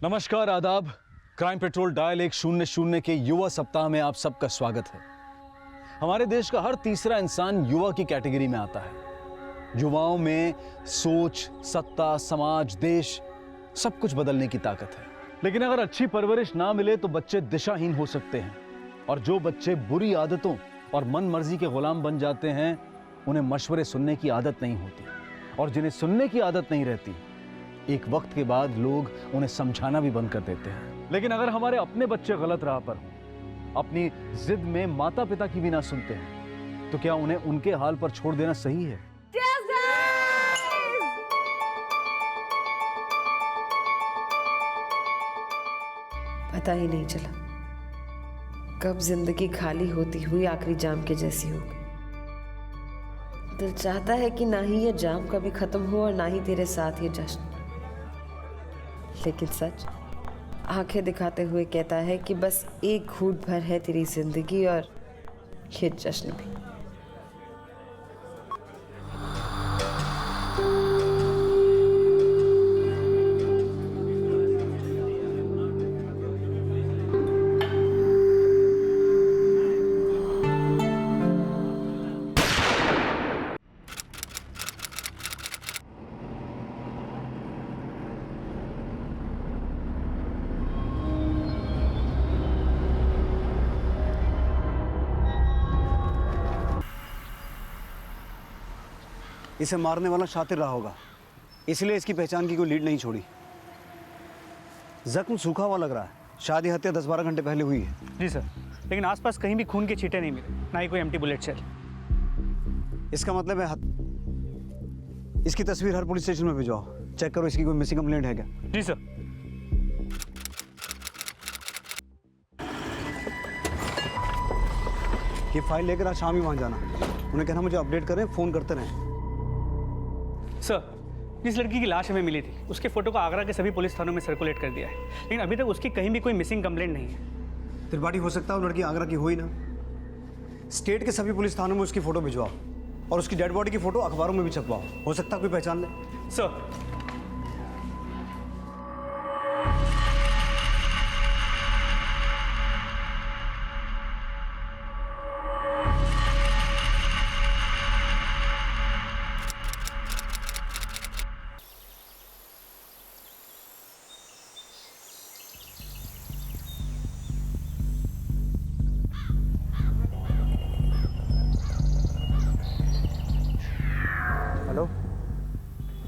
नमस्कार, आदाब। Crime petrol dial 100 के युवा सप्ताह में आप सबका स्वागत है। हमारे देश का हर तीसरा इंसान युवा की कैटेगरी में आता है। युवाओं में सोच, सत्ता, समाज, देश सब कुछ बदलने की ताकत है। लेकिन अगर अच्छी परवरिश ना मिले तो बच्चे दिशाहीन हो सकते हैं, और जो बच्चे बुरी आदतों और मन मर्जी के गुलाम बन जाते हैं उन्हें मशवरे सुनने की आदत नहीं होती, और जिन्हें सुनने की आदत नहीं रहती एक वक्त के बाद लोग उन्हें समझाना भी बंद कर देते हैं। लेकिन अगर हमारे अपने बच्चे गलत राह पर हों, अपनी जिद में माता पिता की भी ना सुनते हैं, तो क्या उन्हें उनके हाल पर छोड़ देना सही है? पता ही नहीं चला कब जिंदगी खाली होती हुई आखिरी जाम के जैसी हो गई। दिल चाहता है कि ना ही ये जाम कभी खत्म हो और ना ही तेरे साथ ये जश्न, लेकिन सच आंखें दिखाते हुए कहता है कि बस एक घूंट भर है तेरी जिंदगी और ये जश्न भी। इसे मारने वाला शातिर रहा होगा, इसलिए इसकी पहचान की कोई लीड नहीं छोड़ी। जख्म सूखा हुआ लग रहा है, शायद ये हत्या 10-12 घंटे पहले हुई है। जी सर, लेकिन आसपास कहीं भी खून के छींटे नहीं मिले, ना ही कोई एम्प्टी बुलेट शेल। इसका मतलब है इसकी तस्वीर हर पुलिस स्टेशन में भिजवाओ, चेक करो इसकी कोई मिसिंग कंप्लेंट है क्या। जी सर। ये फाइल लेकर आज शाम ही वहाँ जाना, उन्हें कहना मुझे अपडेट करें, फ़ोन करते रहें। सर, जिस लड़की की लाश हमें मिली थी उसके फोटो को आगरा के सभी पुलिस थानों में सर्कुलेट कर दिया है, लेकिन अभी तक उसकी कहीं भी कोई मिसिंग कंप्लेंट नहीं है। त्रिपाठी, हो सकता है वो लड़की आगरा की हो ही ना। स्टेट के सभी पुलिस थानों में उसकी फ़ोटो भिजवाओ और उसकी डेड बॉडी की फ़ोटो अखबारों में भी छपवाओ, हो सकता है कोई पहचान ले। सर, हेलो,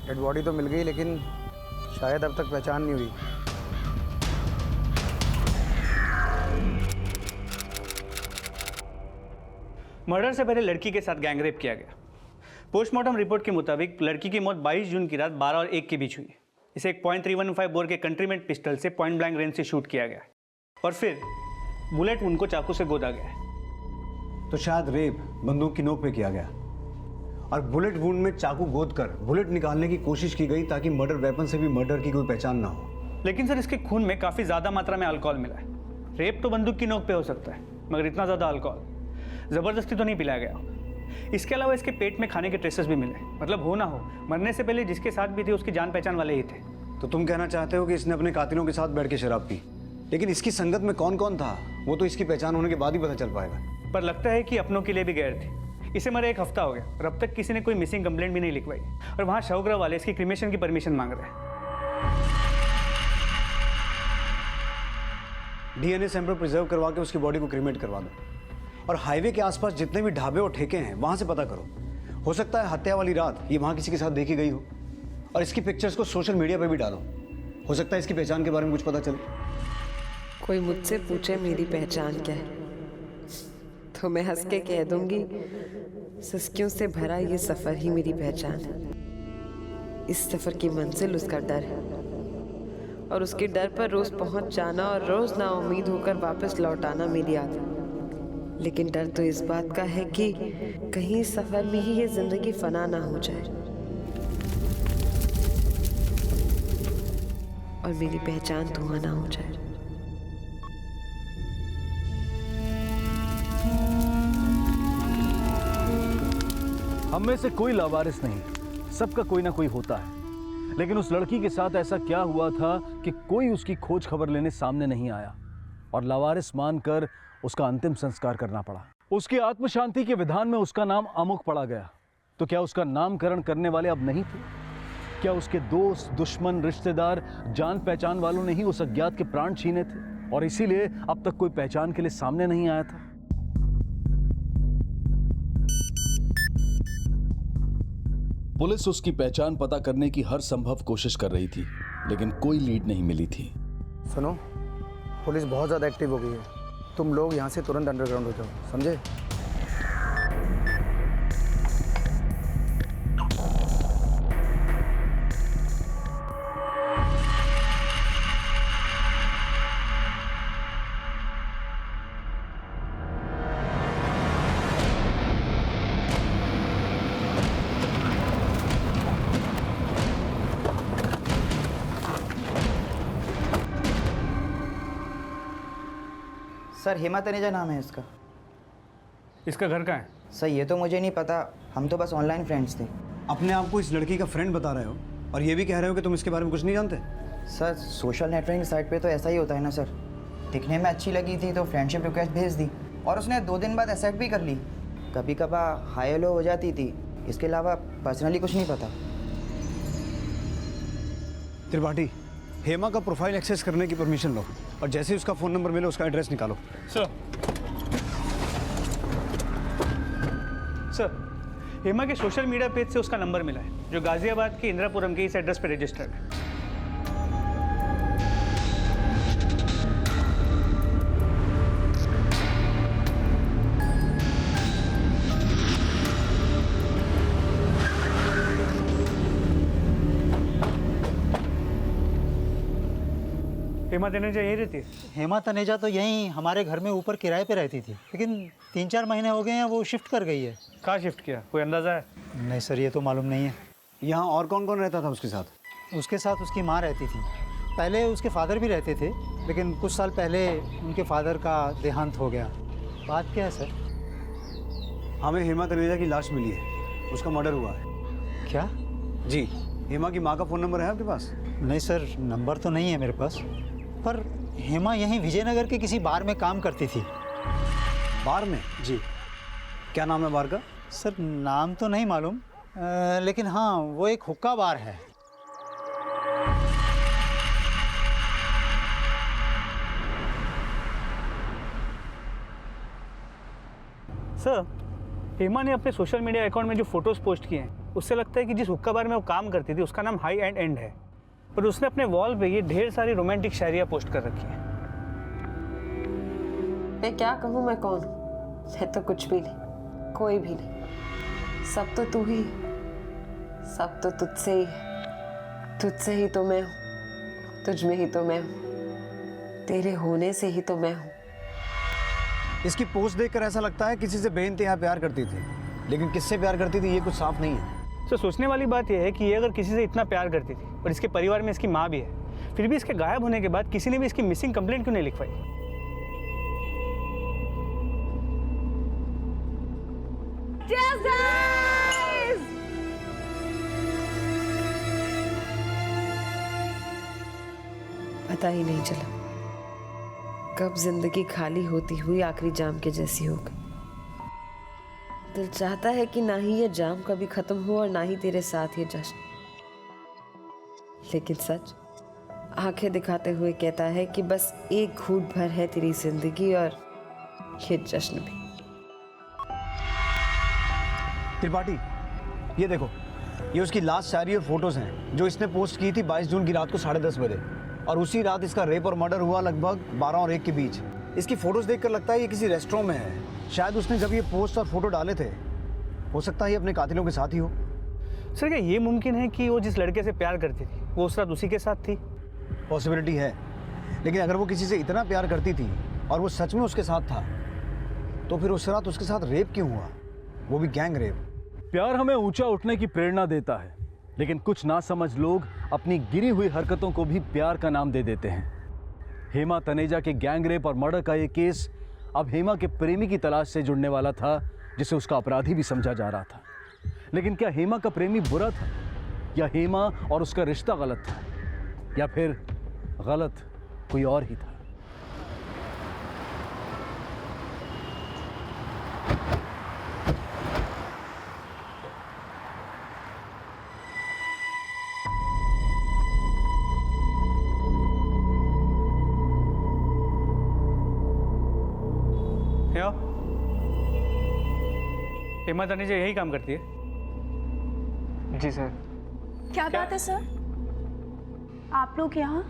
डेड बॉडी तो मिल गई लेकिन शायद अब तक पहचान नहीं हुई। मर्डर से पहले लड़की के साथ गैंगरेप किया गया। पोस्टमार्टम रिपोर्ट के मुताबिक लड़की की मौत 22 जून की रात 12 और 1 के बीच हुई। इसे एक .315 बोर के कंट्रीमेंट पिस्टल से पॉइंट ब्लैंक रेंज से शूट किया गया और फिर बुलेट उनको चाकू से गोदा गया है। तो शायद रेप बंदूक की नोक पे किया गया और बुलेट वुंड में चाकू गोद कर बुलेट निकालने की कोशिश की गई ताकि मर्डर वेपन से भी मर्डर की कोई पहचान ना हो। लेकिन सर, इसके खून में काफ़ी ज़्यादा मात्रा में अल्कोहल मिला है। रेप तो बंदूक की नोक पे हो सकता है, मगर इतना ज़्यादा अल्कोहल ज़बरदस्ती तो नहीं पिलाया गया। इसके अलावा इसके पेट में खाने के ट्रेसेस भी मिले, मतलब हो ना हो मरने से पहले जिसके साथ भी थे उसकी जान पहचान वाले ही थे। तो तुम कहना चाहते हो कि इसने अपने कातिलों के साथ बैठ के शराब पी, लेकिन इसकी संगत में कौन कौन था वो तो इसकी पहचान होने के बाद ही पता चल पाएगा। पर लगता है कि अपनों के लिए भी गैर थी। इसे मरे 1 हफ्ता हो गया और अब तक किसी ने कोई मिसिंग कंप्लेंट भी नहीं लिखवाई, और वहाँ शवगृह वाले इसकी क्रिमेशन की परमिशन मांग रहे हैं। डीएनए सैंपल प्रिजर्व करवा के उसकी बॉडी को क्रीमेट करवा दो, और हाईवे के आसपास जितने भी ढाबे और ठेके हैं वहाँ से पता करो। हो सकता है हत्या वाली रात ये वहाँ किसी के साथ देखी गई हो, और इसकी पिक्चर्स को सोशल मीडिया पर भी डालो। हो सकता है इसकी पहचान के बारे में कुछ पता चले। कोई मुझसे पूछे मेरी पहचान क्या है तो मैं हंस के कह दूंगी, सिसकियों से भरा ये सफ़र ही मेरी पहचान है। इस सफ़र की मंजिल उसका डर है, और उसके डर पर रोज़ पहुंच जाना और रोज़ ना उम्मीद होकर वापस लौट आना मेरी आदत। लेकिन डर तो इस बात का है कि कहीं इस सफ़र में ही ये ज़िंदगी फना ना हो जाए और मेरी पहचान धुआं ना हो जाए। हम में से कोई लावारिस नहीं, सबका कोई ना कोई होता है। लेकिन उस लड़की के साथ ऐसा क्या हुआ था कि कोई उसकी खोज खबर लेने सामने नहीं आया और लावारिस मानकर उसका अंतिम संस्कार करना पड़ा। उसकी आत्म शांति के विधान में उसका नाम अमुक पड़ा गया। तो क्या उसका नामकरण करने वाले अब नहीं थे? क्या उसके दोस्त, दुश्मन, रिश्तेदार, जान पहचान वालों ने ही उस अज्ञात के प्राण छीने थे और इसीलिए अब तक कोई पहचान के लिए सामने नहीं आया था? पुलिस उसकी पहचान पता करने की हर संभव कोशिश कर रही थी, लेकिन कोई लीड नहीं मिली थी। सुनो, पुलिस बहुत ज़्यादा एक्टिव हो गई है। तुम लोग यहाँ से तुरंत अंडरग्राउंड हो जाओ, समझे? सर हेमा तनेजा नाम है इसका। इसका घर कहाँ है? सर ये तो मुझे नहीं पता, हम तो बस ऑनलाइन फ्रेंड्स थे। अपने आप को इस लड़की का फ्रेंड बता रहे हो और ये भी कह रहे हो कि तुम इसके बारे में कुछ नहीं जानते? सर सोशल नेटवर्किंग साइट पे तो ऐसा ही होता है ना सर। दिखने में अच्छी लगी थी तो फ्रेंडशिप रिक्वेस्ट भेज दी और उसने 2 दिन बाद एक्सेप्ट भी कर ली। कभी कभार हाई हेलो हो जाती थी, इसके अलावा पर्सनली कुछ नहीं पता। त्रिपाठी, हेमा का प्रोफाइल एक्सेस करने की परमिशन लो और जैसे ही उसका फ़ोन नंबर मिले उसका एड्रेस निकालो। सर, हेमा के सोशल मीडिया पेज से उसका नंबर मिला है जो गाजियाबाद के इंदिरापुरम के इस एड्रेस पर रजिस्टर्ड है। हेमा तनेजा यही रहती है? हेमा तनेजा तो यहीं हमारे घर में ऊपर किराए पे रहती थी, लेकिन 3-4 महीने हो गए हैं वो शिफ्ट कर गई है। कहाँ शिफ्ट किया, कोई अंदाज़ा है? नहीं सर, ये तो मालूम नहीं है। यहाँ और कौन कौन रहता था उसके साथ? उसके साथ उसकी माँ रहती थी। पहले उसके फादर भी रहते थे, लेकिन कुछ साल पहले उनके फादर का देहांत हो गया। बात क्या है सर? हमें हेमा तनेजा की लाश मिली है, उसका मर्डर हुआ है। क्या? जी। हेमा की माँ का फ़ोन नंबर है आपके पास? नहीं सर, नंबर तो नहीं है मेरे पास, पर हेमा यहीं विजयनगर के किसी बार में काम करती थी। बार में? जी। क्या नाम है बार का? सर नाम तो नहीं मालूम, लेकिन हाँ वो एक हुक्का बार है। सर, हेमा ने अपने सोशल मीडिया अकाउंट में जो फोटोज़ पोस्ट किए हैं उससे लगता है कि जिस हुक्का बार में वो काम करती थी उसका नाम हाई एंड एंड है, पर उसने अपने वॉल पे ये ढेर सारी रोमांटिक शायरियाँ पोस्ट कर रखी हैं। मैं क्या कहूँ, मैं कौन हूँ? मैं तो कुछ भी नहीं, कोई भी नहीं। सब तो तू ही, सब तो तुझसे ही है। तुझसे ही तो मैं हूँ, तुझ में ही तो मैं हूँ, तेरे होने से ही तो मैं हूँ। इसकी पोस्ट देखकर ऐसा लगता है किसी से बेइंतहा प्यार करती थी, लेकिन किससे प्यार करती थी ये कुछ साफ नहीं है। तो सोचने वाली बात यह है कि ये अगर किसी से इतना प्यार करती थी और इसके परिवार में इसकी माँ भी है, फिर भी इसके गायब होने के बाद किसी ने भी इसकी मिसिंग कंप्लेंट क्यों नहीं लिखवाई? पता ही नहीं चला कब जिंदगी खाली होती हुई आखिरी जाम के जैसी हो गई। दिल चाहता है कि ना ही ये जाम कभी खत्म हो और ना ही तेरे साथ ये जश्न, लेकिन सच आंखें दिखाते हुए कहता है कि बस एक घूंट भर है तेरी जिंदगी और ये जश्न भी। त्रिपाठी, ये देखो, ये उसकी लास्ट शायरी और फोटोज हैं जो इसने पोस्ट की थी 22 जून की रात को 10:30 बजे, और उसी रात इसका रेप और मर्डर हुआ लगभग 12 और 1 के बीच। इसकी फोटोज देखकर लगता है ये किसी रेस्टोरेंट में है। शायद उसने जब ये पोस्ट और फोटो डाले थे, हो सकता है ये अपने कातिलों के साथ ही हो। सर, क्या ये मुमकिन है कि वो जिस लड़के से प्यार करती थी वो उस रात उसी के साथ थी? पॉसिबिलिटी है, लेकिन अगर वो किसी से इतना प्यार करती थी और वो सच में उसके साथ था, तो फिर उस रात उसके साथ रेप क्यों हुआ, वो भी गैंग रेप? प्यार हमें ऊंचा उठने की प्रेरणा देता है, लेकिन कुछ नासमझ लोग अपनी गिरी हुई हरकतों को भी प्यार का नाम दे देते हैं। हेमा तनेजा के गैंग रेप और मर्डर का ये केस अब हेमा के प्रेमी की तलाश से जुड़ने वाला था, जिसे उसका अपराधी भी समझा जा रहा था। लेकिन क्या हेमा का प्रेमी बुरा था? या हेमा और उसका रिश्ता गलत था, या फिर गलत कोई और ही था। क्या हेमा तनेजा यही काम करती है? जी सर। क्या बात है सर? आप लोग यहाँ?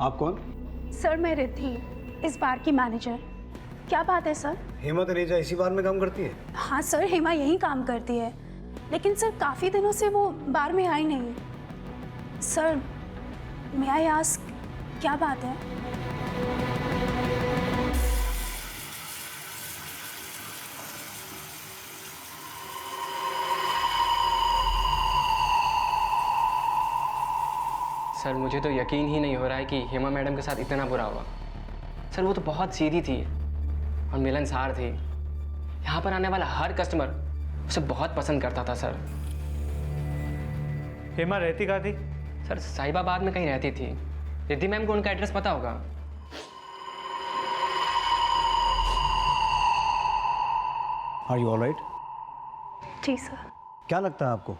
आप कौन? सर मैं रिद्धि, इस बार की मैनेजर। क्या बात है सर? हेमा तनेजा इसी बार में काम करती है? हाँ सर, हेमा यहीं काम करती है, लेकिन सर काफ़ी दिनों से वो बार में आई नहीं। सर मे आई आस्क क्या बात है? सर मुझे तो यकीन ही नहीं हो रहा है कि हेमा मैडम के साथ इतना बुरा हुआ। सर वो तो बहुत सीधी थी और मिलनसार थी। यहाँ पर आने वाला हर कस्टमर उसे बहुत पसंद करता था सर। हेमा रहती कहाँ थी? सर साहिबाबाद में कहीं रहती थी। रिद्धि मैम को उनका एड्रेस पता होगा। Are you alright? जी सर। क्या लगता है आपको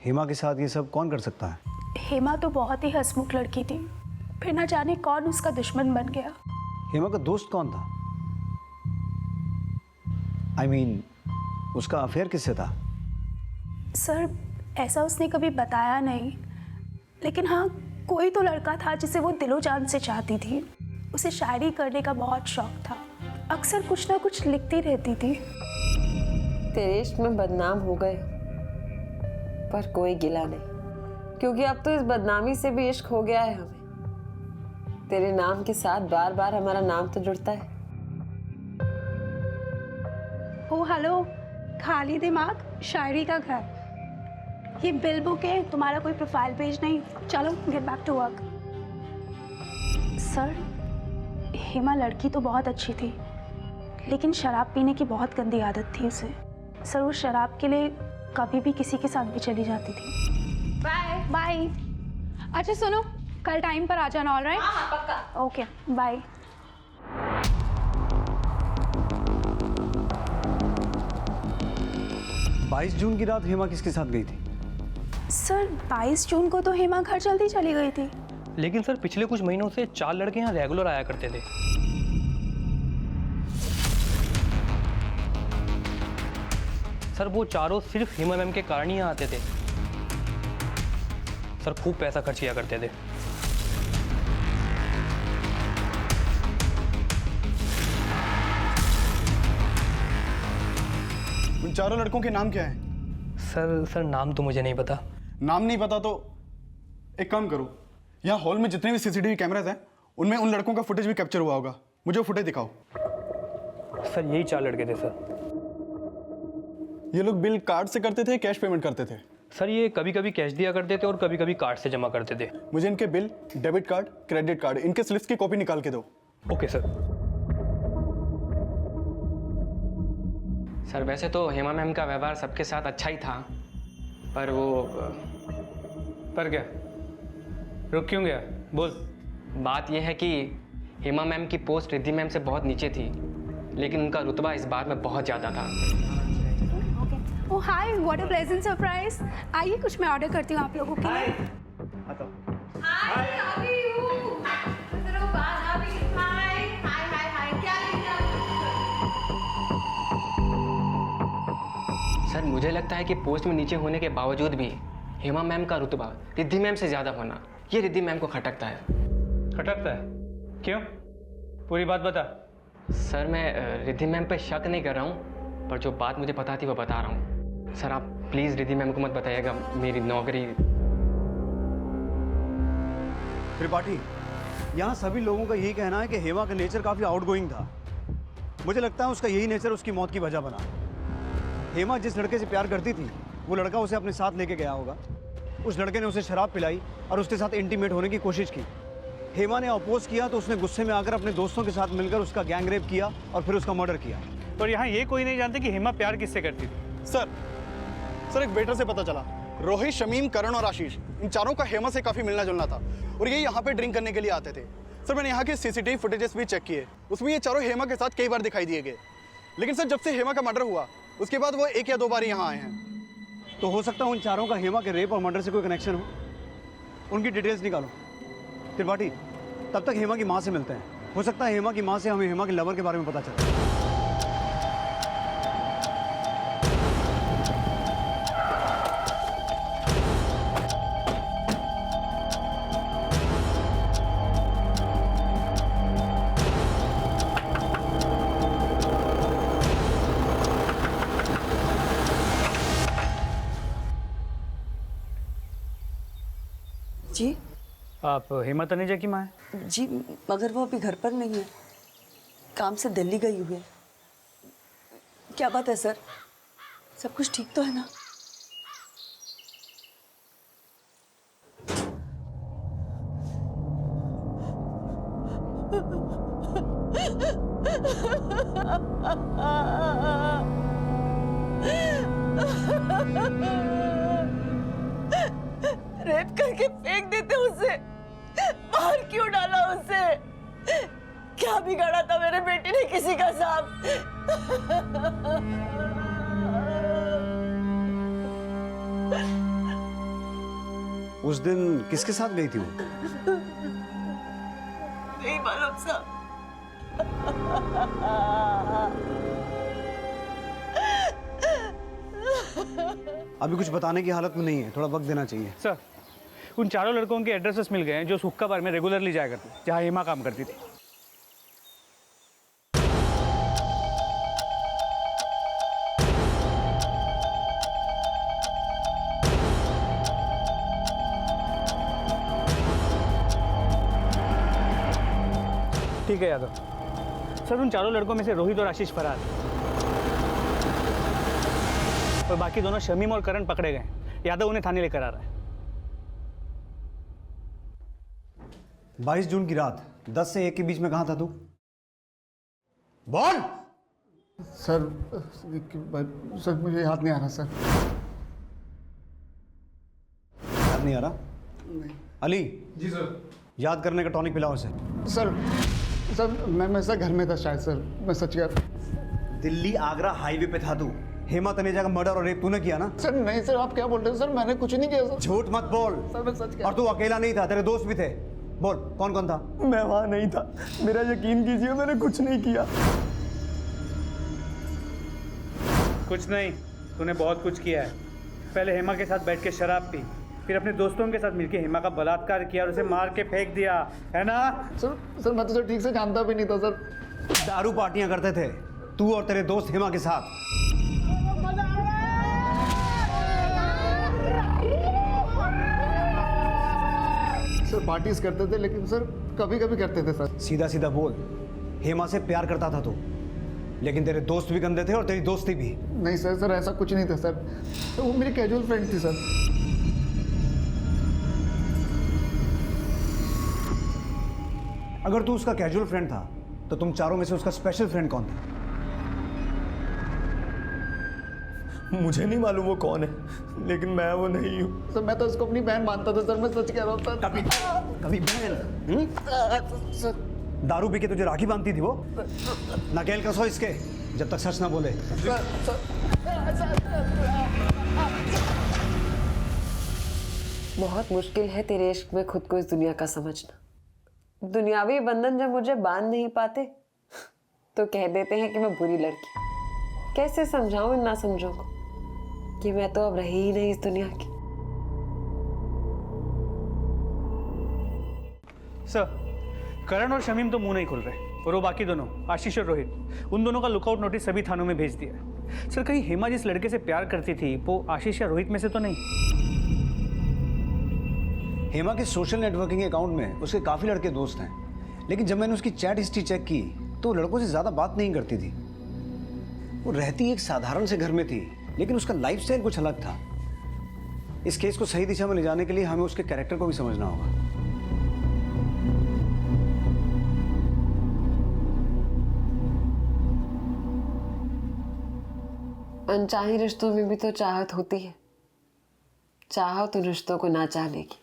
हेमा के साथ ये सब कौन कर सकता है? हेमा तो बहुत ही हंसमुख लड़की थी, फिर न जाने कौन उसका दुश्मन बन गया। हेमा का दोस्त कौन था? I mean, उसका अफेयर किससे था? सर ऐसा उसने कभी बताया नहीं, लेकिन हाँ कोई तो लड़का था जिसे वो दिलो जान से चाहती थी। उसे शायरी करने का बहुत शौक था, अक्सर कुछ ना कुछ लिखती रहती थी। तेरे इश्क में बदनाम हो गए, पर कोई गिला नहीं, क्योंकि अब तो इस बदनामी से भी इश्क हो गया है हमें। तेरे नाम के साथ बार बार हमारा नाम तो जुड़ता है। ओ हेलो, खाली दिमाग शायरी का घर। ये बिल बुक है, तुम्हारा कोई प्रोफाइल पेज नहीं। चलो get back to work. Sir Hema लड़की तो बहुत अच्छी थी, लेकिन शराब पीने की बहुत गंदी आदत थी उसे। सर वो शराब के लिए कभी भी किसी के साथ भी चली जाती थी। Bye bye. अच्छा सुनो, कल टाइम पर आ जाना। ऑलराइट? हाँ पक्का। Okay bye. 22 जून की रात हेमा किसके साथ गई थी? सर 22 जून को तो हेमा घर जल्दी चली गई थी। लेकिन सर पिछले कुछ महीनों से 4 लड़के यहाँ रेगुलर आया करते थे। सर वो चारों सिर्फ हेमा मैम के कारण ही यहाँ आते थे। सर खूब पैसा खर्च किया करते थे। उन चारों लड़कों के नाम क्या हैं? सर नाम तो मुझे नहीं पता। नाम नहीं पता तो एक काम करो, यहाँ हॉल में जितने भी सीसीटीवी कैमराज हैं उनमें उन लड़कों का फुटेज भी कैप्चर हुआ होगा। मुझे वो फुटेज दिखाओ। सर यही 4 लड़के थे सर। ये लोग बिल कार्ड से करते थे, कैश पेमेंट करते थे? सर ये कभी कभी कैश दिया करते थे और कभी कभी कार्ड से जमा करते थे। मुझे इनके bill, debit card, credit card, इनके स्लिप्स की कॉपी निकाल के दो। Okay sir. सर वैसे तो हेमा मैम का व्यवहार सबके साथ अच्छा ही था, पर वो पर क्या? रुक क्यों गया? बोल। बात यह है कि हेमा मैम की पोस्ट रिद्धि मैम से बहुत नीचे थी, लेकिन उनका रुतबा इस बार में बहुत ज़्यादा था। ओह हाय, व्हाट अ प्लेजेंट सरप्राइज। आइए कुछ मैं ऑर्डर करती हूँ आप लोगों के लिए। सर मुझे लगता है कि पोस्ट में नीचे होने के बावजूद भी हेमा मैम का रुतबा रिद्धि मैम से ज़्यादा होना, ये रिद्धि मैम को खटकता है। खटकता है? क्यों? पूरी बात बता। सर मैं रिद्धि मैम पे शक नहीं कर रहा हूँ, पर जो बात मुझे पता थी वो बता रहा हूँ। सर आप प्लीज़ रिद्धि मैम को मत बताइएगा मेरी नौकरी। त्रिपाठी, यहाँ सभी लोगों का यही कहना है कि हेमा का नेचर काफ़ी आउटगोइंग था। मुझे लगता है उसका यही नेचर उसकी मौत की वजह बना। हेमा जिस लड़के से प्यार करती थी वो लड़का उसे अपने साथ लेके गया होगा। उस लड़के ने उसे शराब पिलाई और उसके साथ इंटीमेट होने की कोशिश की। हेमा ने अपोज किया तो उसने गुस्से में आकर अपने दोस्तों के साथ मिलकर उसका गैंग रेप किया और फिर उसका मर्डर किया। और यहाँ ये कोई नहीं जानते कि हेमा प्यार किससे करती थी। सर एक वेटर से पता चला रोहित, शमीम, करण और आशीष, इन चारों का हेमा से काफ़ी मिलना जुलना था और ये यहाँ पे ड्रिंक करने के लिए आते थे। सर मैंने यहाँ के सीसीटीवी फुटेजेस भी चेक किए, उसमें ये चारों हेमा के साथ कई बार दिखाई दिए गए। लेकिन सर जब से हेमा का मर्डर हुआ उसके बाद वो 1 या 2 बार यहाँ आए हैं। तो हो सकता है उन चारों का हेमा के रेप और मर्डर से कोई कनेक्शन हो। उनकी डिटेल्स निकालो। त्रिपाठी, तब तक हेमा की माँ से मिलते हैं। हो सकता है हेमा की माँ से हमें हेमा के लवर के बारे में पता चले। जी आप हेमा तनेजा की माँ हैं? जी, मगर वो अभी घर पर नहीं है, काम से दिल्ली गई हुई है। क्या बात है सर, सब कुछ ठीक तो है ना? रेप करके फेंक देते उसे, बाहर क्यों डाला उसे? क्या बिगाड़ा था मेरे बेटे ने किसी का साथ? उस दिन किसके साथ गई थी वो? नहीं मालूम साहब। अभी कुछ बताने की हालत में नहीं है, थोड़ा वक्त देना चाहिए। सर उन चारों लड़कों के एड्रेसेस मिल गए हैं जो हुक्का बार में रेगुलरली जाया करते, जहाँ हेमा काम करती थी। ठीक है यादव सर, उन चारों लड़कों में से रोहित और आशीष फरार हैं और बाकी दोनों शमीम और करण पकड़े गए। यादव उन्हें थाने लेकर आ रहा है। 22 जून की रात 10 से 1 के बीच में कहाँ था तू? बोल। सर सर मुझे याद नहीं आ रहा सर। याद नहीं आ रहा? अली। जी सर। याद करने का टॉनिक पिलाओ उसे। सर मैं सर घर में था शायद सर, मैं सच कह रहा। दिल्ली आगरा हाईवे पे था तू। हेमा तनेजा का मर्डर और रेप तूने किया ना? सर नहीं सर, आप क्या बोल रहे हो सर? मैंने कुछ नहीं किया सर। झूठ मत बोल। सर मैं सच कह। और तू अकेला नहीं था, तेरे दोस्त भी थे। बोल कौन कौन था? मैं वहां नहीं था, मेरा यकीन कीजिए, मैंने कुछ नहीं किया। कुछ नहीं, तूने बहुत कुछ किया है। पहले हेमा के साथ बैठ के शराब पी, फिर अपने दोस्तों के साथ मिलकर हेमा का बलात्कार किया और उसे मार के फेंक दिया, है ना? सर मैं तो सर ठीक से जानता भी नहीं था सर। दारू पार्टियां करते थे तू और तेरे दोस्त हेमा के साथ। सर पार्टीज करते थे, लेकिन सर कभी कभी करते थे सर। सीधा सीधा बोल, हेमा से प्यार करता था तू, लेकिन तेरे दोस्त भी गंदे थे और तेरी दोस्ती भी। नहीं सर ऐसा कुछ नहीं था सर, तो वो मेरी कैजुअल फ्रेंड थी सर। अगर तू उसका कैजुअल फ्रेंड था तो तुम चारों में से उसका स्पेशल फ्रेंड कौन था? मुझे नहीं मालूम वो कौन है, लेकिन मैं वो नहीं हूँ सर। मैं तो उसको अपनी बहन मानता था सर, मैं सच कह रहा हूँ सर। कभी बहन? सर दारू पी के तुझे राखी बांधती थी वो? नकेल कसो इसके जब तक सच ना बोले। बहुत मुश्किल है तेरे इश्क में खुद को इस दुनिया का समझना। दुनियावी बंधन जब मुझे बांध नहीं पाते तो कह देते हैं कि मैं बुरी लड़की। कैसे समझाऊं इन ना समझों को कि मैं तो अब रही ही नहीं इस दुनिया की। सर करण और शमीम तो मुंह नहीं खुल रहे, और वो बाकी दोनों आशीष और रोहित, उन दोनों का लुकआउट नोटिस सभी थानों में भेज दिया है। सर कहीं हेमा जिस लड़के से प्यार करती थी वो आशीष या रोहित में से तो नहीं? हेमा के सोशल नेटवर्किंग अकाउंट में उसके काफ़ी लड़के दोस्त हैं, लेकिन जब मैंने उसकी चैट हिस्ट्री चेक की तो वो लड़कों से ज़्यादा बात नहीं करती थी। वो रहती एक साधारण से घर में थी, लेकिन उसका लाइफस्टाइल कुछ अलग था। इस केस को सही दिशा में ले जाने के लिए हमें उसके कैरेक्टर को भी समझना होगा। अनचाही रिश्तों में भी तो चाहत होती है, चाहो तो रिश्तों को ना चाह लेगी।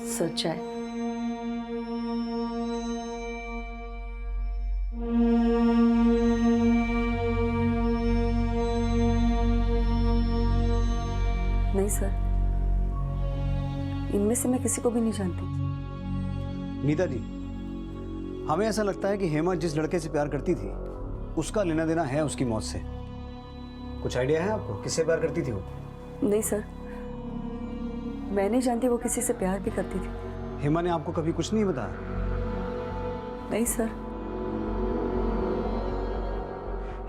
सच है। नहीं सर, इनमें से मैं किसी को भी नहीं जानती। नीता जी, हमें ऐसा लगता है कि हेमा जिस लड़के से प्यार करती थी उसका लेना देना है उसकी मौत से। कुछ आइडिया है आपको किससे प्यार करती थी वो? नहीं सर, मैं नहीं जानती वो किसी से प्यार भी करती थी। हेमा ने आपको कभी कुछ नहीं बताया? नहीं सर।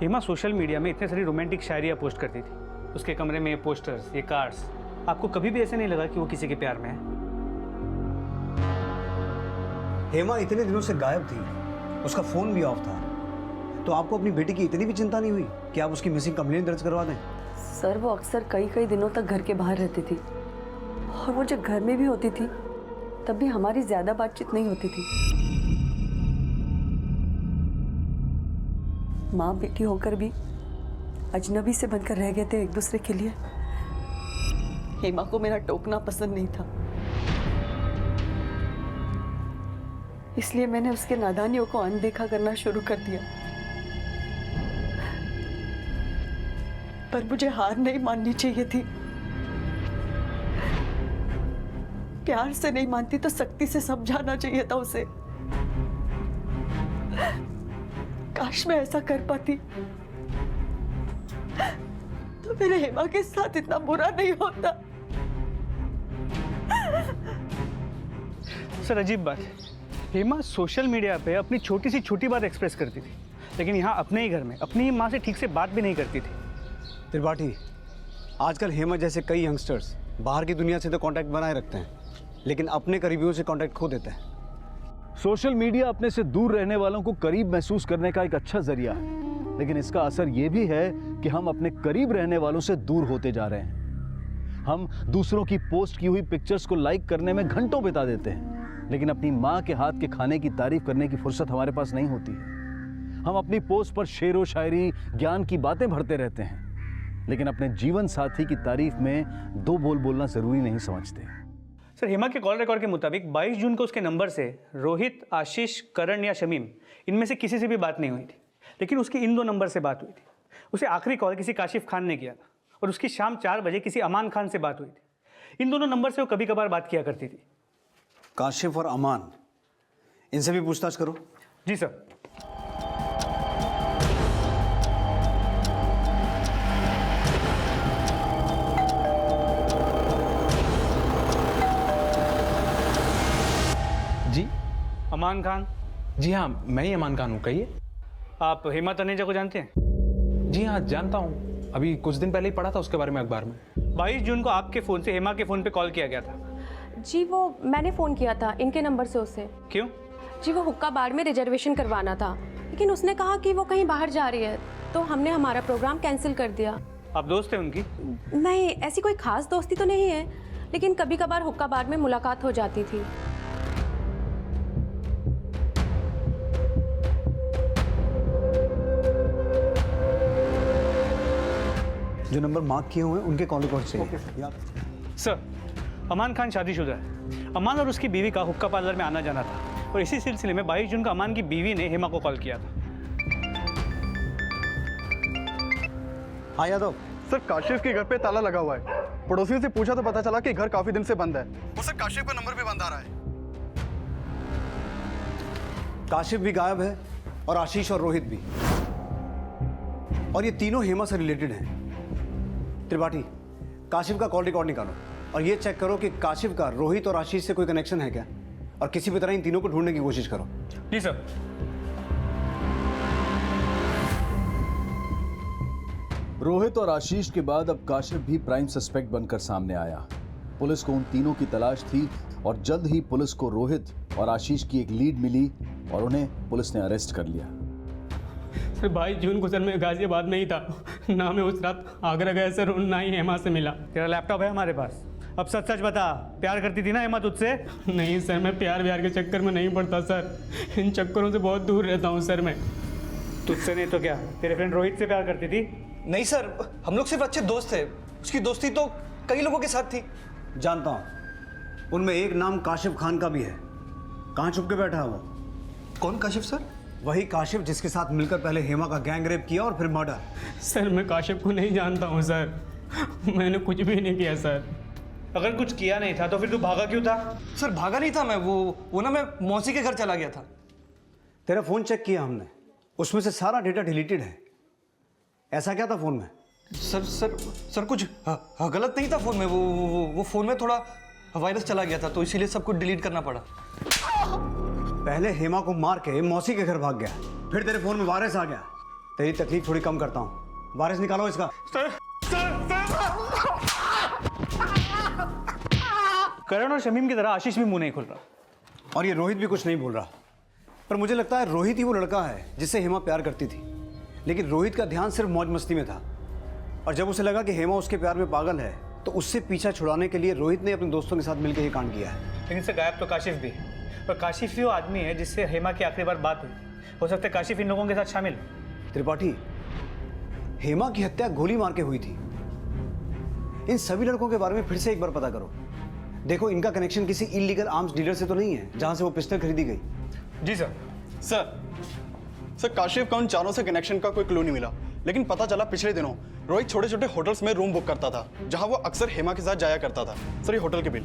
हेमा सोशल मीडिया में इतने सारी रोमांटिक शायरियाँ पोस्ट करती थी, उसके कमरे में ये पोस्टर्स, ये कार्ड्स। आपको कभी भी ऐसे नहीं लगा कि वो किसी के प्यार में है? हेमा इतने दिनों से गायब थी, उसका फोन भी ऑफ था, तो आपको अपनी बेटी की इतनी भी चिंता नहीं हुई कि आप उसकी मिसिंग कंप्लेंट दर्ज करवा दें? सर वो अक्सर कई दिनों तक घर के बाहर रहती थी, और वो जब घर में भी होती थी तब भी हमारी ज्यादा बातचीत नहीं होती थी। माँ बेटी होकर भी अजनबी से बनकर रह गए थे एक दूसरे के लिए। हेमा को मेरा टोकना पसंद नहीं था, इसलिए मैंने उसके नादानियों को अनदेखा करना शुरू कर दिया। पर मुझे हार नहीं माननी चाहिए थी। प्यार से नहीं मानती तो सख्ती से समझाना चाहिए था उसे। काश मैं ऐसा कर पाती तो मेरे हेमा के साथ इतना बुरा नहीं होता। सर अजीब बात है, हेमा सोशल मीडिया पे अपनी छोटी सी छोटी बात एक्सप्रेस करती थी, लेकिन यहाँ अपने ही घर में अपनी ही माँ से ठीक से बात भी नहीं करती थी। त्रिपाठी, आजकल हेमा जैसे कई यंगस्टर्स बाहर की दुनिया से तो कांटेक्ट बनाए रखते हैं, लेकिन अपने करीबियों से कांटेक्ट खो देते हैं। सोशल मीडिया अपने से दूर रहने वालों को करीब महसूस करने का एक अच्छा जरिया है, लेकिन इसका असर यह भी है कि हम अपने करीब रहने वालों से दूर होते जा रहे हैं। हम दूसरों की पोस्ट की हुई पिक्चर्स को लाइक करने में घंटों बिता देते हैं, लेकिन अपनी माँ के हाथ के खाने की तारीफ करने की फुर्सत हमारे पास नहीं होती है। हम अपनी पोस्ट पर शेर व शायरी, ज्ञान की बातें भरते रहते हैं, लेकिन अपने जीवन साथी की तारीफ में दो बोल बोलना जरूरी नहीं समझते। सर हेमा के कॉल रिकॉर्ड के मुताबिक 22 जून को उसके नंबर से रोहित, आशीष, करण या शमीम इनमें से किसी से भी बात नहीं हुई थी, लेकिन उसकी इन दो नंबर से बात हुई थी। उसे आखिरी कॉल किसी काशिफ खान ने किया था और उसकी शाम 4 बजे किसी अमान खान से बात हुई थी। इन दोनों नंबर से वो कभी कभार बात किया करती थी। काशिफ और अमान, इनसे भी पूछताछ करो। जी सर। जी अमान खान? जी हाँ, मैं ही अमान खान हूँ। कहिए। आप हेमा तनेजा को जानते हैं? जी हाँ, जानता हूँ। अभी कुछ दिन पहले ही पढ़ा था उसके बारे में अखबार में। 22 जून को आपके फ़ोन से हेमा के फ़ोन पे कॉल किया गया था। जी वो मैंने फ़ोन किया था इनके नंबर से उसे। क्यों? जी वो हुक्का बार में रिजर्वेशन करवाना था, लेकिन उसने कहा कि वो कहीं बाहर जा रही है, तो हमने हमारा प्रोग्राम कैंसिल कर दिया। आप दोस्त हैं उनकी? नहीं, ऐसी कोई खास दोस्ती तो नहीं है, लेकिन कभी कभार हुक्का बार में मुलाकात हो जाती थी। जो नंबर मार्क किए हुए हैं उनके कॉल रिकॉर्ड से। सर, अमान खान शादीशुदा है। अमान और उसकी बीवी का हुक्का पार्लर में आना जाना था, और इसी सिलसिले में 22 जून को अमान की बीवी ने हेमा को कॉल किया था। हाँ यादव। सर काशिफ के घर पे ताला लगा हुआ है। पड़ोसियों से पूछा तो पता चला कि घर काफी दिन से बंद है। और सर काशिफ का नंबर भी बंद आ रहा है। काशिफ भी गायब है और आशीष और रोहित भी, और ये तीनों हेमा से रिलेटेड हैं। त्रिपाठी, काशिफ का कॉल रिकॉर्ड निकालो और ये चेक करो कि काशिफ का रोहित और आशीष से कोई कनेक्शन है क्या, और किसी भी तरह इन तीनों को ढूंढने की कोशिश करो। जी सर। रोहित और आशीष के बाद अब काशिफ भी प्राइम सस्पेक्ट बनकर सामने आया। पुलिस को उन तीनों की तलाश थी और जल्द ही पुलिस को रोहित और आशीष की एक लीड मिली और उन्हें पुलिस ने अरेस्ट कर लिया। सर 22 जून को सर मैं गाजियाबाद में ही था, ना मैं उस रात आगरा गया सर, और ना ही हेमा से मिला। तेरा लैपटॉप है हमारे पास, अब सच सच बता, प्यार करती थी ना हेमा तुझसे? नहीं सर, मैं प्यार व्यार के चक्कर में नहीं पड़ता सर, इन चक्करों से बहुत दूर रहता हूँ सर मैं। तुझसे नहीं तो क्या, तेरे फ्रेंड रोहित से प्यार करती थी? नहीं सर, हम लोग सिर्फ अच्छे दोस्त थे। उसकी दोस्ती तो कई लोगों के साथ थी। जानता हूँ, उनमें एक नाम काशिफ खान का भी है। कहाँ छुप के बैठा है वो? कौन काशिफ सर? वही काशिफ जिसके साथ मिलकर पहले हेमा का गैंग रेप किया और फिर मर्डर। सर मैं काशिफ को नहीं जानता हूँ सर, मैंने कुछ भी नहीं किया सर। अगर कुछ किया नहीं था तो फिर तू भागा क्यों था? सर भागा नहीं था मैं, वो ना मैं मौसी के घर चला गया था। तेरा फोन चेक किया हमने, उसमें से सारा डेटा डिलीटेड है। ऐसा क्या था फोन में? सर कुछ गलत नहीं था फोन में। वो फोन में थोड़ा वायरस चला गया था तो इसीलिए सब कुछ डिलीट करना पड़ा। पहले हेमा को मार के मौसी के घर भाग गया, फिर तेरे फोन में वायरस आ गया। तेरी तकलीफ थोड़ी कम करता हूँ, वायरस निकालो इसका। करण और शमीम की तरह आशीष भी मुंह नहीं खोल रहा, और ये रोहित भी कुछ नहीं बोल रहा। पर मुझे लगता है रोहित ही वो लड़का है जिससे हेमा प्यार करती थी, लेकिन रोहित का ध्यान सिर्फ मौज मस्ती में था। और जब उसे लगा कि हेमा उसके प्यार में पागल है, तो उससे पीछा छुड़ाने के लिए रोहित ने अपने दोस्तों के साथ मिलकर ये कांड किया है। लेकिन इससे गायब तो काशिफ भी है, और काशिफ ही वो आदमी है जिससे हेमा की आखिरी बार बात हुई। हो सकता है काशिफ इन लोगों के साथ शामिल। त्रिपाठी, हेमा की हत्या गोली मार के हुई थी। इन सभी लड़कों के बारे में फिर से एक बार पता करो। देखो, इनका कनेक्शन किसी इलीगल आर्म्स डीलर से तो नहीं है जहां से वो पिस्टल खरीदी गई। जी सर। सर काशिफ का उन चारों से कनेक्शन का कोई क्लू नहीं मिला, लेकिन पता चला पिछले दिनों रोहित छोटे छोटे होटल्स में रूम बुक करता था जहां वो अक्सर हेमा के साथ जाया करता था। सर ये होटल के बिल।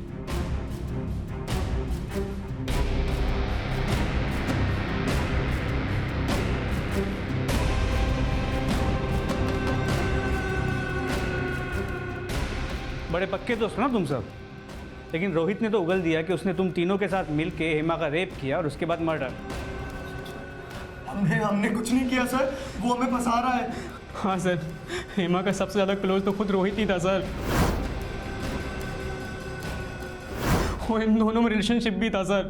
बड़े पक्के दोस्त ना तुम सब, लेकिन रोहित ने तो उगल दिया कि उसने तुम तीनों के साथ मिलके हेमा का रेप किया और उसके बाद मर्डर। हमने कुछ नहीं किया सर, वो हमें फंसा रहा है। हाँ सर, हेमा का सबसे ज़्यादा क्लोज तो खुद रोहित ही था सर, और इन दोनों में रिलेशनशिप भी था सर।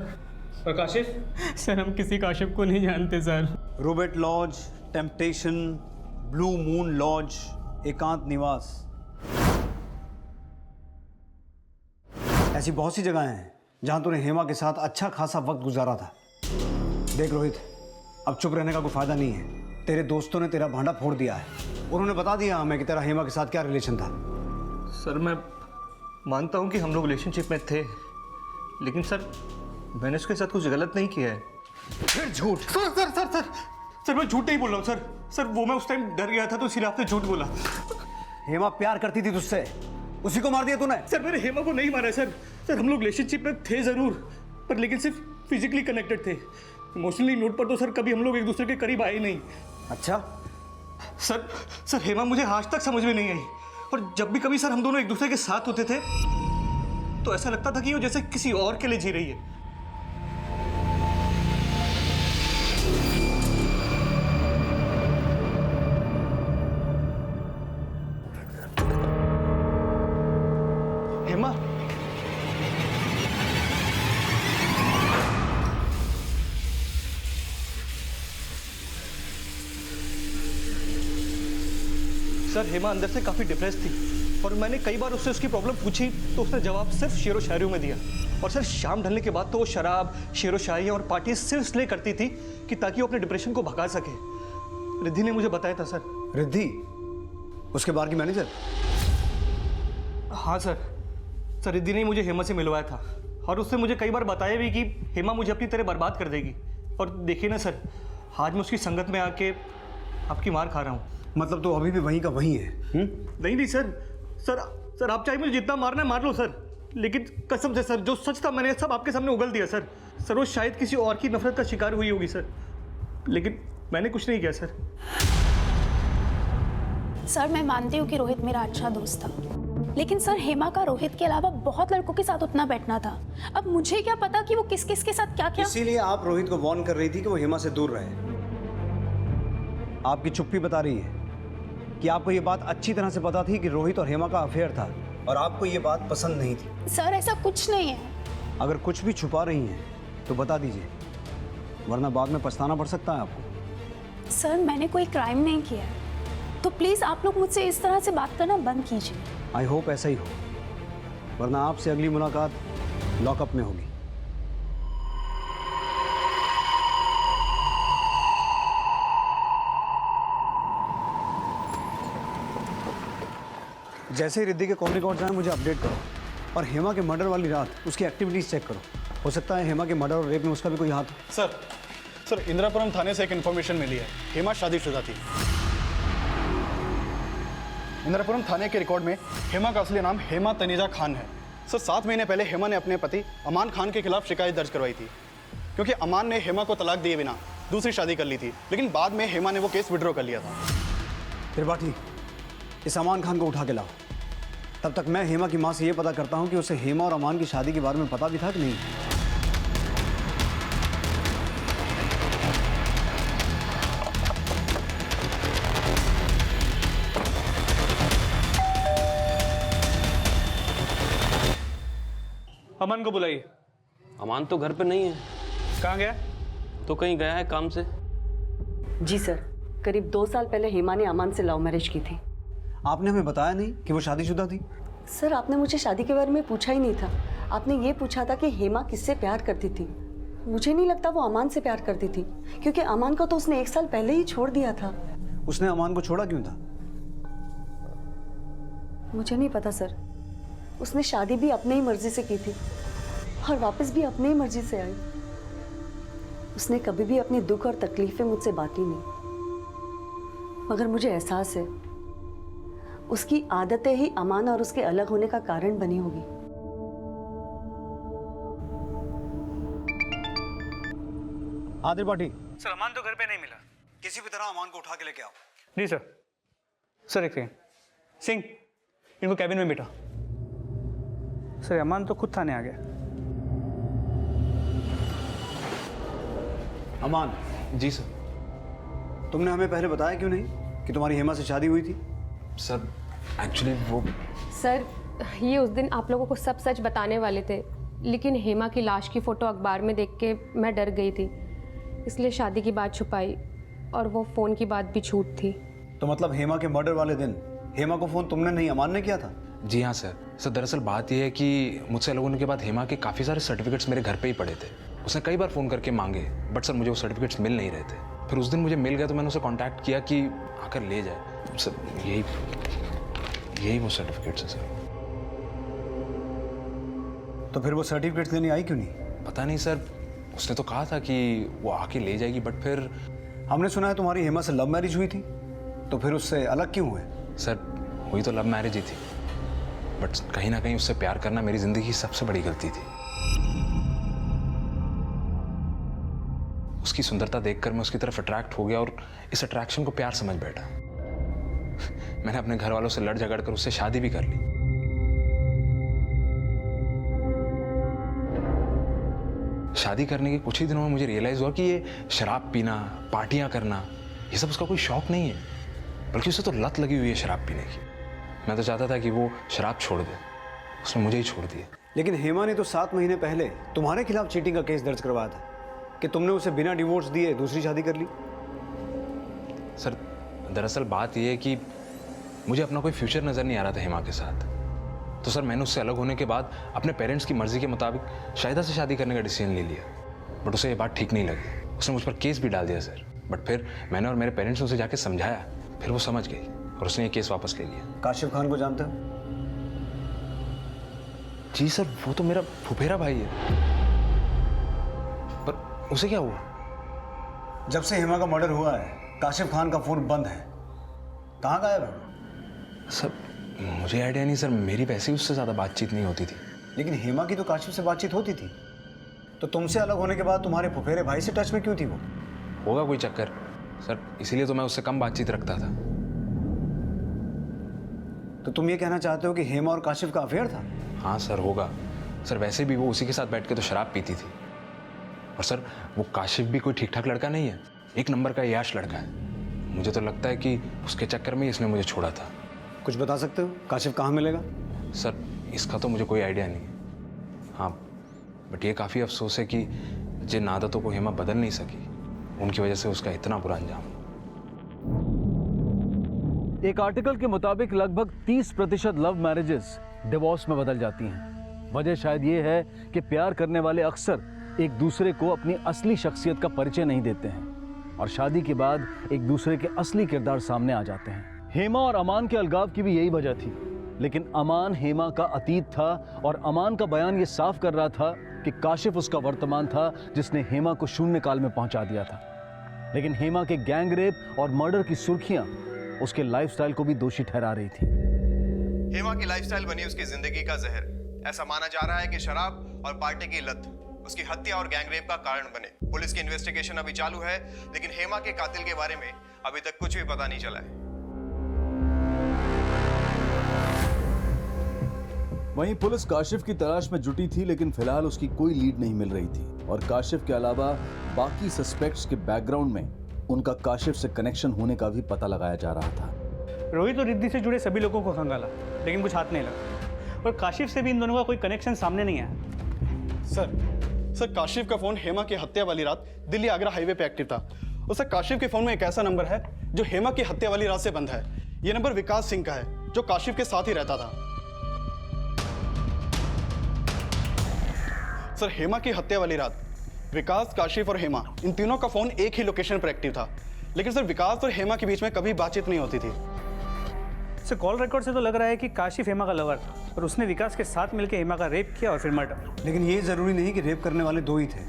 और काशिफ? सर हम किसी काशिफ को नहीं जानते sir. Robert lodge, temptation, blue moon lodge, Ekant Niwas, ऐसी बहुत सी जगहें हैं जहां तूने हेमा के साथ अच्छा खासा वक्त गुजारा था। देख रोहित, अब चुप रहने का कोई फायदा नहीं है। तेरे दोस्तों ने तेरा भांडा फोड़ दिया है। उन्होंने बता दिया हमें कि तेरा हेमा के साथ क्या रिलेशन था। सर मैं मानता हूँ कि हम लोग रिलेशनशिप में थे, लेकिन सर मैंने उसके साथ कुछ गलत नहीं किया है। फिर झूठ? सर मैं झूठ नहीं बोल रहा हूँ सर। सर वो मैं उस टाइम डर गया था तो इसीलिए आपने झूठ बोला। हेमा प्यार करती थी तुझसे, उसी को मार दिया तूने? सर मैंने हेमा को नहीं मारा सर। सर हम लोग रिलेशनशिप में थे ज़रूर, पर लेकिन सिर्फ फिजिकली कनेक्टेड थे। इमोशनली नोट पर तो सर कभी हम लोग एक दूसरे के करीब आए नहीं। अच्छा? सर हेमा मुझे आज तक समझ में नहीं आई, और जब भी कभी सर हम दोनों एक दूसरे के साथ होते थे तो ऐसा लगता था कि वो जैसे किसी और के लिए जी रही है। हेमा, सर हेमा अंदर से काफ़ी डिप्रेस थी, और मैंने कई बार उससे उसकी प्रॉब्लम पूछी तो उसने जवाब सिर्फ शेरो शायरियों में दिया। और सर शाम ढलने के बाद तो वो शराब, शेरो शायरियाँ और पार्टी सिर्फ इसलिए करती थी कि ताकि वो अपने डिप्रेशन को भगा सके। रिद्धि ने मुझे बताया था सर। रिद्धि? उसके बार की मैनेजर? हाँ सर रिद्धि ने मुझे हेमा से मिलवाया था, और उसने मुझे कई बार बताया भी कि हेमा मुझे अपनी तरह बर्बाद कर देगी। और देखिए ना सर, आज मैं उसकी संगत में आके आपकी मार खा रहा हूँ। मतलब तो अभी भी वहीं का वहीं है? नहीं सर आप चाहे मुझे जितना मारना है मार लो सर, लेकिन कसम से सर जो सच था मैंने सब आपके सामने उगल दिया सर। वो शायद किसी और की नफरत का शिकार हुई होगी सर, लेकिन मैंने कुछ नहीं किया सर। सर मैं मानती हूँ कि रोहित मेरा अच्छा दोस्त था, लेकिन सर हेमा का रोहित के अलावा बहुत लड़कों के साथ उठना बैठना था। अब मुझे क्या पता कि वो किस किस के साथ क्या क्या। इसीलिए आप रोहित को वार्न कर रही थी कि वो हेमा से दूर रहे। आपकी चुप्पी बता रही है कि आपको ये बात अच्छी तरह से पता थी कि रोहित और हेमा का अफेयर था, और आपको ये बात पसंद नहीं थी। सर ऐसा कुछ नहीं है। अगर कुछ भी छुपा रही हैं तो बता दीजिए, वरना बाद में पछताना पड़ सकता है आपको। सर मैंने कोई क्राइम नहीं किया है, तो प्लीज़ आप लोग मुझसे इस तरह से बात करना बंद कीजिए। आई होप ऐसा ही हो, वरना आपसे अगली मुलाकात लॉकअप में होगी। जैसे ही रिद्धि के कॉल रिकॉर्ड्स आए मुझे अपडेट करो, और हेमा के मर्डर वाली रात उसकी एक्टिविटीज़ चेक करो। हो सकता है हेमा के मर्डर और रेप में उसका भी कोई हाथ हो। सर इंदिरापुरम थाने से एक इन्फॉर्मेशन मिली है, हेमा शादीशुदा थी। इंदिरापुरम थाने के रिकॉर्ड में हेमा का असली नाम हेमा तनीजा खान है। सर 7 महीने पहले हेमा ने अपने पति अमान खान के खिलाफ शिकायत दर्ज करवाई थी, क्योंकि अमान ने हेमा को तलाक दिए बिना दूसरी शादी कर ली थी, लेकिन बाद में हेमा ने वो केस विड्रॉ कर लिया था। त्रिपाठी, इस अमान खान को उठा के लाओ। तब तक मैं हेमा की माँ से ये पता करता हूँ कि उसे हेमा और अमान की शादी के बारे में पता भी था कि नहीं। अमन को बुलाइए। अमान तो घर पे नहीं है। कहाँ गया? तो कहीं गया है काम से। जी सर, करीब 2 साल पहले हेमा ने अमान से लव मैरिज की थी। आपने हमें बताया नहीं कि वो शादीशुदा थी? सर आपने मुझे शादी के बारे में पूछा ही नहीं था। आपने ये पूछा था कि हेमा किससे प्यार करती थी। मुझे नहीं लगता वो अमान से प्यार करती थी, क्योंकि अमान को तो उसने 1 साल पहले ही छोड़ दिया था। उसने अमान को छोड़ा क्यों था? मुझे नहीं पता सर। उसने शादी भी अपने ही मर्जी से की थी और वापस भी अपने ही मर्जी से आई। उसने कभी भी अपनी दुख और तकलीफें मुझसे बांटी नहीं, मगर मुझे एहसास है उसकी आदतें ही अमान और उसके अलग होने का कारण बनी होगी। आदिल पाटी। सर अमान तो घर पे नहीं मिला। किसी भी तरह अमान को उठा के लेके आओ। जी सर। सर एक सेकंड। सिंह, इनको कैबिन में बिठा। सर अमान तो खुद थाने आ गया। अमान। जी सर। तुमने हमें पहले बताया क्यों नहीं कि तुम्हारी हेमा से शादी हुई थी? सर एक्चुअली वो सर, ये उस दिन आप लोगों को सब सच बताने वाले थे, लेकिन हेमा की लाश की फ़ोटो अखबार में देख के मैं डर गई थी, इसलिए शादी की बात छुपाई और वो फ़ोन की बात भी झूठ थी। तो मतलब हेमा के मर्डर वाले दिन हेमा को फ़ोन तुमने नहीं अमान ने किया था? जी हाँ सर। सर दरअसल बात यह है कि मुझसे अलग होने के बाद हेमा के काफ़ी सारे सर्टिफिकेट्स मेरे घर पे ही पड़े थे। उसने कई बार फ़ोन करके मांगे, बट सर मुझे वो सर्टिफिकेट्स मिल नहीं रहे थे। फिर उस दिन मुझे मिल गया तो मैंने उसे कांटेक्ट किया कि आकर ले जाए। सर यही वो सर्टिफिकेट्स हैं सर। तो फिर वो सर्टिफिकेट्स लेने आई क्यों नहीं? पता नहीं सर, उसने तो कहा था कि वो आके ले जाएगी, बट फिर हमने सुना है तुम्हारी हेमा से लव मैरिज हुई थी, तो फिर उससे अलग क्यों हुए? सर हुई तो लव मैरिज ही थी, बट कहीं ना कहीं उससे प्यार करना मेरी ज़िंदगी की सबसे बड़ी गलती थी। उसकी सुंदरता देखकर मैं उसकी तरफ अट्रैक्ट हो गया और इस अट्रैक्शन को प्यार समझ बैठा। मैंने अपने घर वालों से लड़ झगड़ कर उससे शादी भी कर ली। शादी करने के कुछ ही दिनों में मुझे रियलाइज हुआ कि ये शराब पीना, पार्टियां करना, ये सब उसका कोई शौक नहीं है, बल्कि उसे तो लत लगी हुई है शराब पीने की। मैं तो चाहता था कि वो शराब छोड़ दे, उसने मुझे ही छोड़ दिया। लेकिन हेमा ने तो 7 महीने पहले तुम्हारे खिलाफ चीटिंग का केस दर्ज करवाया था कि तुमने उसे बिना डिवोर्स दिए दूसरी शादी कर ली। सर दरअसल बात यह है कि मुझे अपना कोई फ्यूचर नज़र नहीं आ रहा था हेमा के साथ, तो सर मैंने उससे अलग होने के बाद अपने पेरेंट्स की मर्ज़ी के मुताबिक शाहिदा से शादी करने का डिसीजन ले लिया। बट उसे ये बात ठीक नहीं लगी, उसने मुझ पर केस भी डाल दिया सर। बट फिर मैंने और मेरे पेरेंट्स ने उसे जाके समझाया, फिर वो समझ गई और उसने ये केस वापस ले लिया। काशिफ खान को जानते हो? जी सर, वो तो मेरा फुफेरा भाई है। पर उसे क्या हुआ? जब से हेमा का मर्डर हुआ है काशिफ खान का फ़ोन बंद है। कहाँ गायब है? सर मुझे आइडिया नहीं सर, मेरी वैसे ही उससे ज़्यादा बातचीत नहीं होती थी। लेकिन हेमा की तो काशिफ से बातचीत होती थी, तो तुमसे अलग होने के बाद तुम्हारे फुफेरे भाई से टच में क्यों थी वो? होगा कोई चक्कर सर, इसीलिए तो मैं उससे कम बातचीत रखता था। तो तुम ये कहना चाहते हो कि हेमा और काशिफ का अफेयर था? हाँ सर होगा सर, वैसे भी वो उसी के साथ बैठ के तो शराब पीती थी। और सर वो काशिफ भी कोई ठीक ठाक लड़का नहीं है, 1 नंबर का याश लड़का है। मुझे तो लगता है कि उसके चक्कर में इसने मुझे छोड़ा था। कुछ बता सकते हो काशिफ कहाँ मिलेगा? सर इसका तो मुझे कोई आइडिया नहीं है। हाँ बट ये काफ़ी अफसोस है कि जिन आदतों को हेमा बदल नहीं सकी, उनकी वजह से उसका इतना बुरा अंजाम। एक आर्टिकल के मुताबिक लगभग 30% लव मैरिजेस डिवोर्स में बदल जाती हैं। वजह शायद ये है कि प्यार करने वाले अक्सर एक दूसरे को अपनी असली शख्सियत का परिचय नहीं देते हैं और शादी के बाद एक दूसरे के असली किरदार सामने आ जाते हैं। हेमा और अमान के अलगाव की भी यही वजह थी। लेकिन अमान हेमा का अतीत था और अमान का बयान ये साफ कर रहा था कि काशिफ उसका वर्तमान था जिसने हेमा को शून्य काल में पहुंचा दिया था। लेकिन हेमा के गैंग रेप और मर्डर की सुर्खियां उसके लाइफस्टाइल को भी दोषी ठहरा रही थी। हेमा की लाइफस्टाइल बनी उसकी जिंदगी का जहर। ऐसा माना जा रहा है कि शराब और पार्टी की लत उसकी हत्या और गैंगरेप का कारण बने। पुलिस की इन्वेस्टिगेशन अभी चालू है, लेकिन हेमा के कातिल के बारे में अभी तक कुछ भी पता नहीं चला है। वहीं पुलिस काशिफ की तलाश में जुटी थी, लेकिन फिलहाल उसकी कोई लीड नहीं मिल रही थी और काशिफ के अलावा बाकी सस्पेक्ट्स के बैकग्राउंड में उनका काशिफ से कनेक्शन होने का भी पता लगाया जा रहा था। रोहित और रिद्धि से जुड़े सभी लोगों को खंगाला, लेकिन कुछ हाथ नहीं लगा और काशिफ से भी इन दोनों का कोई कनेक्शन सामने नहीं आया। सर काशिफ का फोन हेमा की हत्या वाली रात दिल्ली आगरा हाईवे पे एक्टिव था। और सर काशिफ के फोन में एक ऐसा नंबर है जो हेमा की हत्या वाली रात से बंद है। ये नंबर विकास सिंह का है जो काशिफ के साथ ही रहता था। सर हेमा की हत्या वाली रात विकास, काशिफ और हेमा इन तीनों का फोन एक ही लोकेशन पर एक्टिव था, लेकिन सर विकास और हेमा के बीच में कभी बातचीत नहीं होती थी। सर कॉल रिकॉर्ड से तो लग रहा है कि काशिफ हेमा का लवर था और उसने विकास के साथ मिलकर हेमा का रेप किया और फिर मर्डर। लेकिन ये जरूरी नहीं कि रेप करने वाले दो ही थे,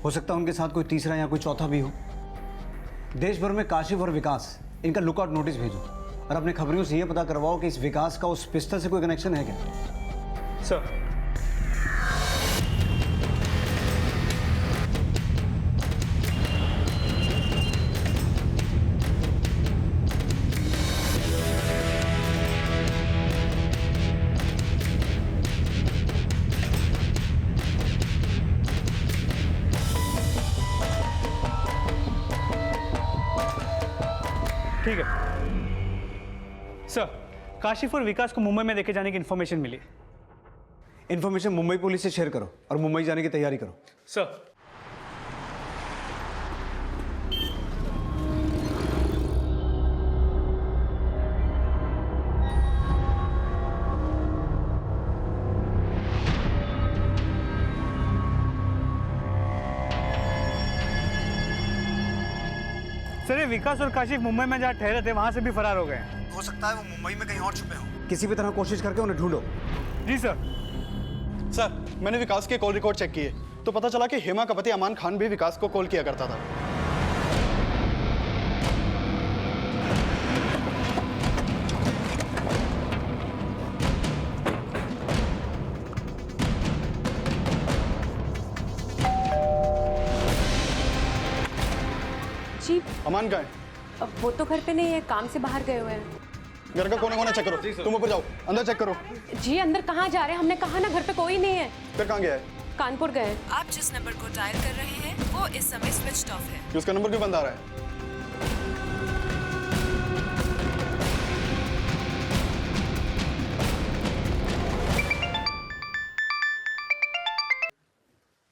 हो सकता है उनके साथ कोई तीसरा या कोई चौथा भी हो। देश भर में काशिफ और विकास इनका लुकआउट नोटिस भेजो और अपने खबरियों से ये पता करवाओ कि इस विकास का उस पिस्टल से कोई कनेक्शन है क्या। सर ठीक है सर, काशिफ और विकास को मुंबई में देखे जाने की इन्फॉर्मेशन मिली। इन्फॉर्मेशन मुंबई पुलिस से शेयर करो और मुंबई जाने की तैयारी करो। सर सर, ये विकास और काशिफ मुंबई में जहाँ ठहरे थे वहां से भी फरार हो गए। हो सकता है वो मुंबई में कहीं और छुपे हो। किसी भी तरह कोशिश करके उन्हें ढूंढो। जी सर। सर मैंने विकास के कॉल रिकॉर्ड चेक किए तो पता चला कि हेमा का पति अमान खान भी विकास को कॉल किया करता था। जी अमान कहाँ है? अब वो तो घर पे नहीं है, काम से बाहर गए हुए हैं। घर का कोना कोना चेक करो। तुम ऊपर जाओ, अंदर चेक करो। जी अंदर कहाँ जा रहे हैं? हमने कहा ना घर पे कोई नहीं है। फिर कहाँ गया है? कानपुर गए। आप जिस नंबर को डायल कर रहे हैं वो इस समय स्विच्ड ऑफ है। कि उसका नंबर क्यों बंद आ रहा है?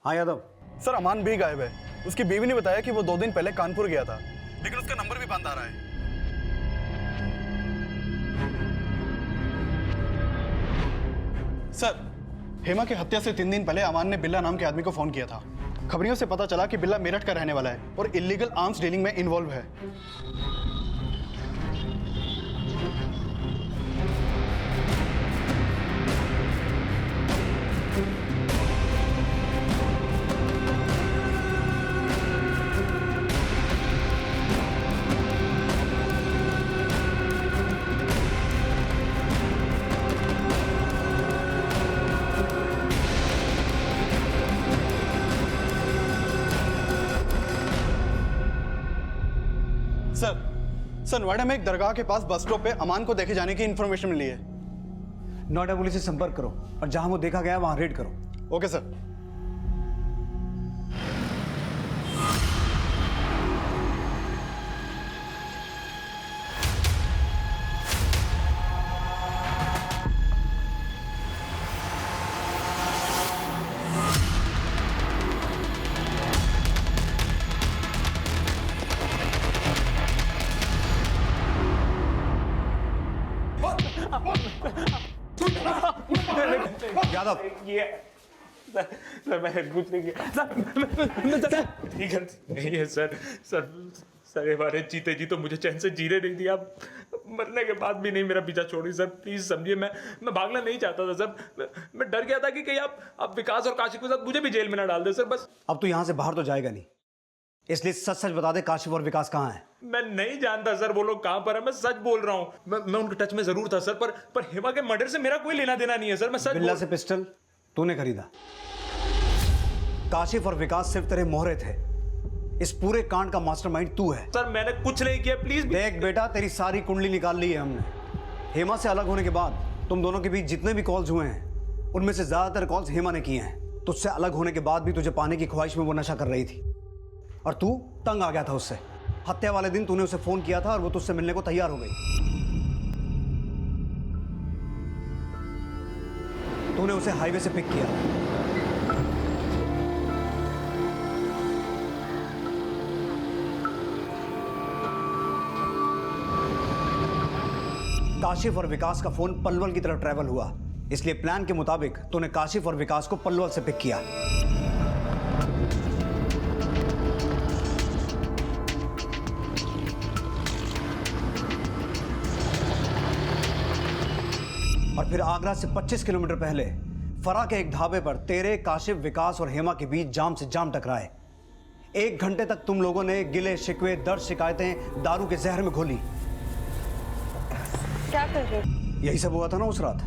हाँ यादव। सर अमान भी गायब है। उसकी बीवी ने बताया कि वो 2 दिन पहले कानपुर गया था, लेकिन उसका नंबर भी बंद आ रहा है। सर हेमा की हत्या से 3 दिन पहले अमान ने बिल्ला नाम के आदमी को फोन किया था। खबरियों से पता चला कि बिल्ला मेरठ का रहने वाला है और इलीगल आर्म्स डीलिंग में इन्वॉल्व है। सर नोएडा में एक दरगाह के पास बस स्टॉप पे अमान को देखे जाने की इंफॉर्मेशन मिली है। नोएडा पुलिस से संपर्क करो और जहां वो देखा गया वहां रेड करो। Okay sir. यादव ये सर मैंने कुछ नहीं किया सर। ठीक है नहीं है सर। सर सर हमारे जीते जी तो मुझे चैन से जीने नहीं दिया। मरने के बाद भी नहीं मेरा पीछा छोड़ी सर, प्लीज समझिए। मैं भागना नहीं चाहता था सर, मैं डर गया था कि कहीं आप विकास और काशिफ के साथ मुझे भी जेल में ना डाल दे सर। बस अब तू यहाँ से बाहर तो जाएगा नहीं, इसलिए सच सच बता दे काशिफ और विकास कहाँ हैं? मैं नहीं जानता सर वो लोग कहाँ पर है, मैं सच बोल रहा हूँ। मैं उनके टच में जरूर था सर, पर हेमा के मर्डर से मेरा कोई लेना देना नहीं है सर। मैं सच बिल्ला से पिस्टल तूने खरीदा, काशिफ और विकास सिर्फ तेरे मोहरे थे, इस पूरे कांड का मास्टरमाइंड तू है। सर मैंने कुछ नहीं किया, प्लीज। देख बेटा, तेरी सारी कुंडली निकाल ली है हमने। हेमा से अलग होने के बाद तुम दोनों के बीच जितने भी कॉल्स हुए हैं उनमें से ज्यादातर कॉल्स हेमा ने किए हैं। तुझसे अलग होने के बाद भी तुझे पाने की ख्वाहिश में वो नशा कर रही थी और तू तंग आ गया था उससे। हत्या वाले दिन तूने उसे फोन किया था और वो तुझसे मिलने को तैयार हो गई। तूने उसे हाईवे से पिक किया। काशिफ और विकास का फोन पलवल की तरफ ट्रैवल हुआ, इसलिए प्लान के मुताबिक तूने काशिफ और विकास को पलवल से पिक किया। और फिर आगरा से 25 किलोमीटर पहले फरा के एक ढाबे पर तेरे, काशिफ, विकास और हेमा के बीच जाम से जाम टकराए। 1 घंटे तक तुम लोगों ने गिले शिकवे, दर्द, शिकायतें दारू के जहर में घोली। क्या कर रहे हो? यही सब हुआ था ना उस रात?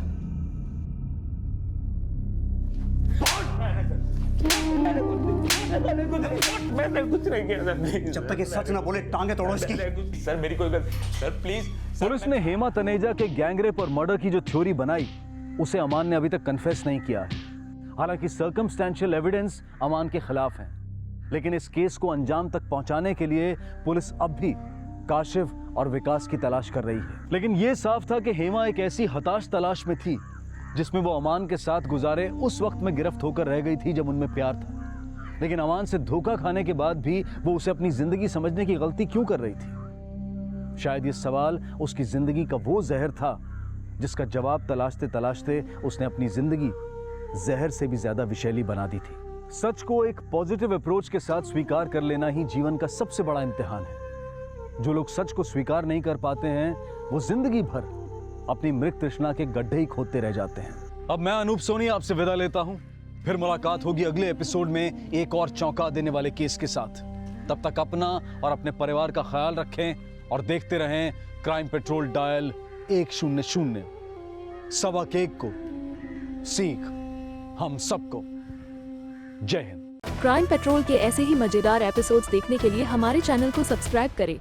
मैंने कुछ नहीं किया सर। जब तक ये सच ना बोले टांगे तोड़ो इसकी। सर मेरी कोई गलती सर, प्लीज। पुलिस ने हेमा तनेजा के गैंगरेप और मर्डर की जो थ्योरी बनाई उसे अमान ने अभी तक कन्फेस नहीं किया है। हालांकि सर्कमस्टेंशियल एविडेंस अमान के खिलाफ है, लेकिन इस केस को अंजाम तक पहुंचाने के लिए पुलिस अब भी काशिफ और विकास की तलाश कर रही है। लेकिन यह साफ था कि हेमा एक ऐसी हताश तलाश में थी जिसमें वो अमान के साथ गुजारे उस वक्त में गिरफ्त होकर रह गई थी जब उनमें प्यार था। लेकिन अमान से धोखा खाने के बाद भी वो उसे अपनी जिंदगी समझने की गलती क्यों कर रही थी? शायद ये सवाल उसकी जिंदगी का वो जहर था जिसका जवाब तलाशते तलाशते उसने अपनी जिंदगी जहर से भी ज्यादा विषैली बना दी थी। सच को एक पॉजिटिव अप्रोच के साथ स्वीकार कर लेना ही जीवन का सबसे बड़ा इम्तिहान है। जो लोग सच को स्वीकार नहीं कर पाते हैं वो जिंदगी भर अपनी मृत तृष्णा के गड्ढे ही खोदते रह जाते हैं। अब मैं अनूप सोनी आपसे विदा लेता हूं, फिर मुलाकात होगी अगले एपिसोड में एक और चौंका देने वाले केस के साथ। तब तक अपना और अपने परिवार का ख्याल रखें और देखते रहें क्राइम पेट्रोल डायल 100। सवा केक को सीख हम सबको। जय हिंद। क्राइम पेट्रोल के ऐसे ही मजेदार एपिसोड्स देखने के लिए हमारे चैनल को सब्सक्राइब करें